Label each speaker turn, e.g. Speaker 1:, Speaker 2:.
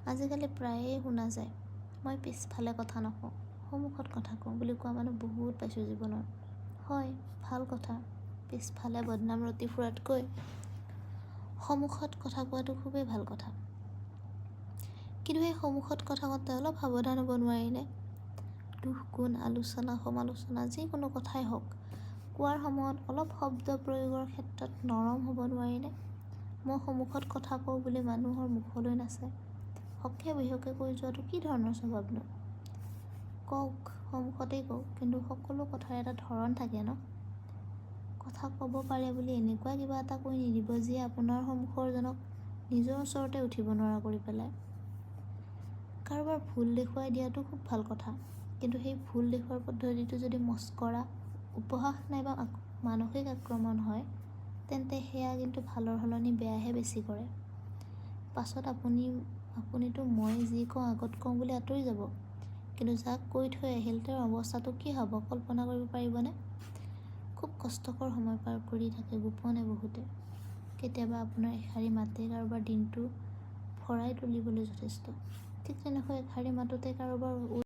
Speaker 1: আজিকালি প্ৰায়ে শুনা যায়, মই পিছফালে কথা নকওঁ, সন্মুখত কথা কওঁ বুলি কোৱা মানুহ বহুত পাইছোঁ জীৱনত। হয়, ভাল কথা। পিছফালে বদনাম ৰটি ফুৰাতকৈ সন্মুখত কথা কোৱাটো খুবেই ভাল কথা। কিন্তু সেই সন্মুখত কথা কওঁতে অলপ সাৱধান হ'ব নোৱাৰিনে? দুখ গুণ, আলোচনা সমালোচনা যিকোনো কথাই হওক, কোৱাৰ সময়ত অলপ শব্দ প্ৰয়োগৰ ক্ষেত্ৰত নৰম হ'ব নোৱাৰিনে? মই সন্মুখত কথা কওঁ বুলি মানুহৰ মুখলৈ নাচাই হকে বিহকে কৈ যোৱাটো কি ধৰণৰ স্বভাৱনো? কওক, সন্মুখতেই কওক, কিন্তু সকলো কথাৰ এটা ধৰণ থাকে ন? কথা ক'ব পাৰে বুলি এনেকুৱা কিবা এটা কৈ নিদিব যিয়ে আপোনাৰ সন্মুখৰজনক নিজৰ ওচৰতে উঠিব নোৱাৰা কৰি পেলায়। কাৰোবাৰ ভুল দেখুৱাই দিয়াটো খুব ভাল কথা, কিন্তু সেই ভুল দেখুওৱাৰ পদ্ধতিটো যদি মস্কৰা, উপহাস নাইবা মানসিক আক্ৰমণ হয়, তেন্তে সেয়া কিন্তু ভালৰ সলনি বেয়াহে বেছি কৰে। পাছত আপুনিতো মই যি কওঁ আগত কওঁ বুলি আঁতৰি যাব, কিন্তু যাক কৈ থৈ আহিল তেওঁৰ অৱস্থাটো কি হ'ব কল্পনা কৰিব পাৰিবনে? খুব কষ্টকৰ সময় পাৰ কৰি থাকে গোপনে বহুতে। কেতিয়াবা আপোনাৰ এষাৰি মাতে কাৰোবাৰ দিনটো ভৰাই তুলিবলৈ যথেষ্ট। ঠিক তেনেকৈ এষাৰি মাততে কাৰোবাৰ